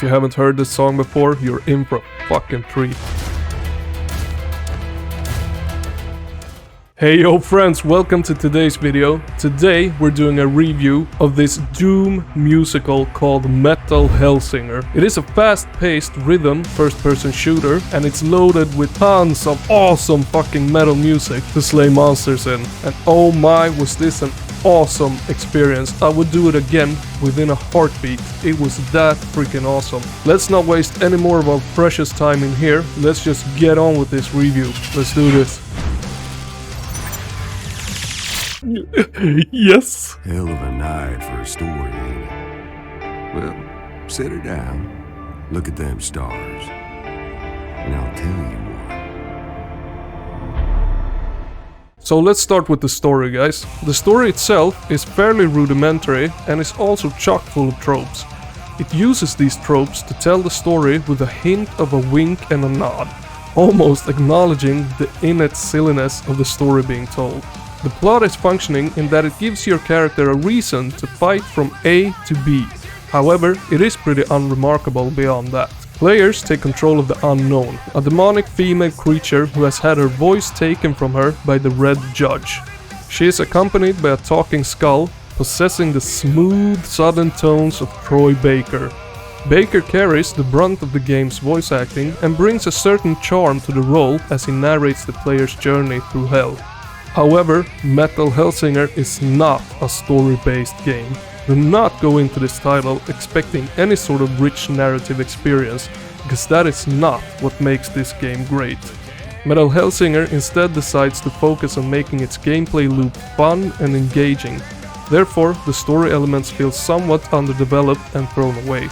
If you haven't heard this song before, you're in for a fucking treat. Hey yo friends, welcome to today's video. Today we're doing a review of this Doom musical called Metal Hellsinger. It is a fast-paced rhythm first-person shooter and it's loaded with tons of awesome fucking metal music to slay monsters in. And oh my, was this an awesome experience. I would do it again within a heartbeat. It was that freaking awesome. Let's not waste any more of our precious time in here. Let's just get on with this review. Let's do this. Yes. Hell of a night for a story, ain't it? Well, sit her down, look at them stars, and I'll tell you more. So let's start with the story, guys. The story itself is fairly rudimentary and is also chock full of tropes. It uses these tropes to tell the story with a hint of a wink and a nod, almost acknowledging the innate silliness of the story being told. The plot is functioning in that it gives your character a reason to fight from A to B. However, it is pretty unremarkable beyond that. Players take control of the unknown, a demonic female creature who has had her voice taken from her by the Red Judge. She is accompanied by a talking skull, possessing the smooth southern tones of Troy Baker. Baker carries the brunt of the game's voice acting and brings a certain charm to the role as he narrates the player's journey through hell. However, Metal Hellsinger is not a story-based game. Do not go into this title expecting any sort of rich narrative experience, because that is not what makes this game great. Metal Hellsinger instead decides to focus on making its gameplay loop fun and engaging. Therefore, the story elements feel somewhat underdeveloped and thrown away.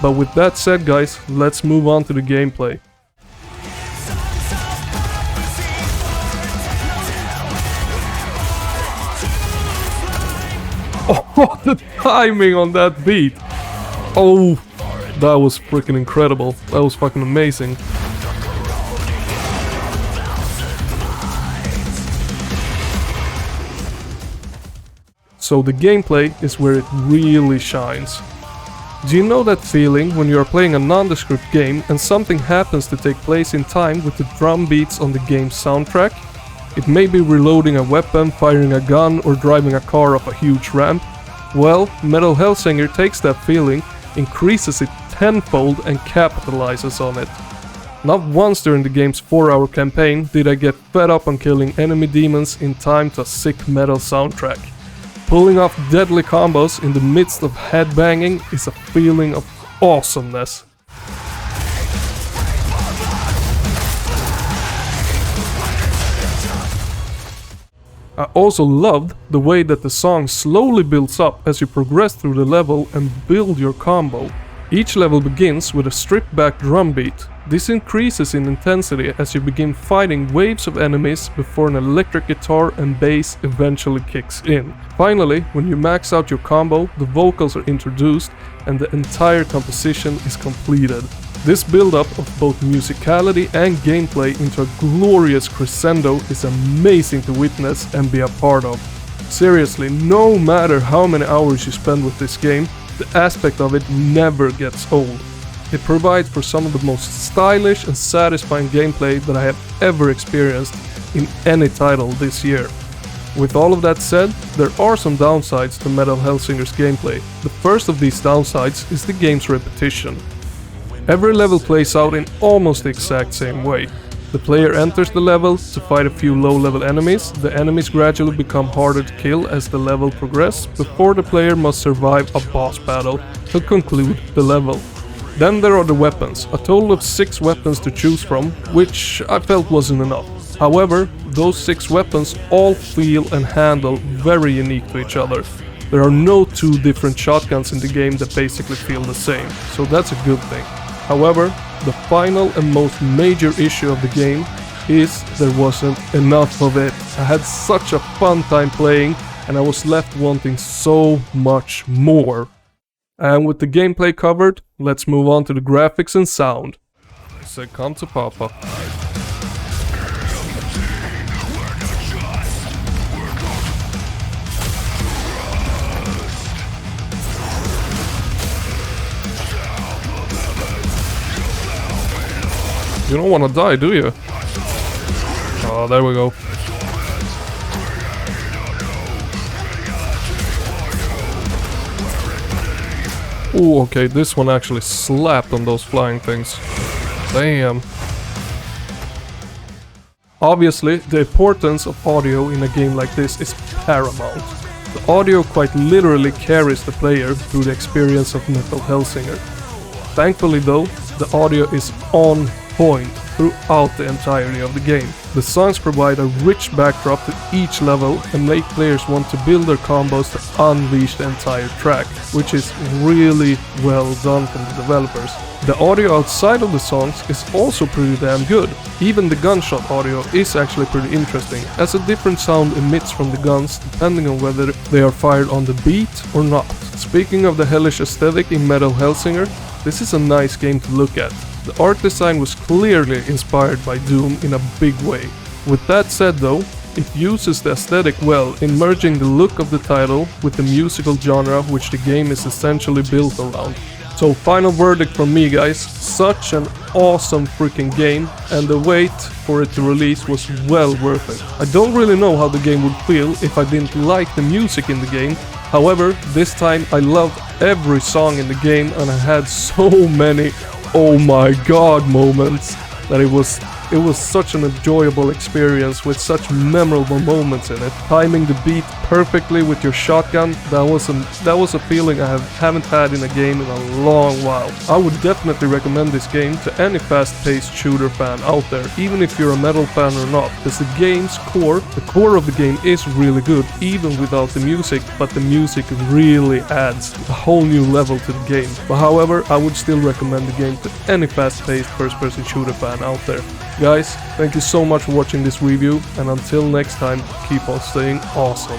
But with that said, guys, let's move on to the gameplay. Oh, the timing on that beat! Oh, that was freaking incredible. That was fucking amazing. So the gameplay is where it really shines. Do you know that feeling when you are playing a nondescript game and something happens to take place in time with the drum beats on the game's soundtrack? It may be reloading a weapon, firing a gun, or driving a car up a huge ramp. Well, Metal Hellsinger takes that feeling, increases it tenfold and capitalizes on it. Not once during the game's 4-hour campaign did I get fed up on killing enemy demons in time to a sick metal soundtrack. Pulling off deadly combos in the midst of headbanging is a feeling of awesomeness. I also loved the way that the song slowly builds up as you progress through the level and build your combo. Each level begins with a stripped back drum beat. This increases in intensity as you begin fighting waves of enemies before an electric guitar and bass eventually kicks in. Finally, when you max out your combo, the vocals are introduced and the entire composition is completed. This build-up of both musicality and gameplay into a glorious crescendo is amazing to witness and be a part of. Seriously, no matter how many hours you spend with this game, the aspect of it never gets old. It provides for some of the most stylish and satisfying gameplay that I have ever experienced in any title this year. With all of that said, there are some downsides to Metal Hellsinger's gameplay. The first of these downsides is the game's repetition. Every level plays out in almost the exact same way. The player enters the level to fight a few low-level enemies. The enemies gradually become harder to kill as the level progresses, before the player must survive a boss battle to conclude the level. Then there are the weapons, a total of 6 weapons to choose from, which I felt wasn't enough. However, those 6 weapons all feel and handle very unique to each other. There are no 2 different shotguns in the game that basically feel the same, so that's a good thing. However, the final and most major issue of the game is there wasn't enough of it. I had such a fun time playing and I was left wanting so much more. And with the gameplay covered, let's move on to the graphics and sound. I said come to Papa. You don't want to die, do you? Oh, there we go. Ooh, okay, this one actually slapped on those flying things. Damn. Obviously, the importance of audio in a game like this is paramount. The audio quite literally carries the player through the experience of Metal Hellsinger. Thankfully though, the audio is on point throughout the entirety of the game. The songs provide a rich backdrop to each level and make players want to build their combos to unleash the entire track, which is really well done from the developers. The audio outside of the songs is also pretty damn good. Even the gunshot audio is actually pretty interesting, as a different sound emits from the guns depending on whether they are fired on the beat or not. Speaking of the hellish aesthetic in Metal Hellsinger, this is a nice game to look at. The art design was clearly inspired by Doom in a big way. With that said though, it uses the aesthetic well in merging the look of the title with the musical genre which the game is essentially built around. So final verdict from me guys, such an awesome freaking game, and the wait for it to release was well worth it. I don't really know how the game would feel if I didn't like the music in the game. However, this time I loved every song in the game and I had so many oh my god moments that it was such an enjoyable experience with such memorable moments in it. Timing the beat perfectly with your shotgun, that was a feeling I haven't had in a game in a long while. I would definitely recommend this game to any fast-paced shooter fan out there, even if you're a Metal fan or not, because the game's core, the core of the game is really good, even without the music, but the music really adds a whole new level to the game. But however, I would still recommend the game to any fast-paced first-person shooter fan out there. Guys, thank you so much for watching this review, and until next time, keep on staying awesome.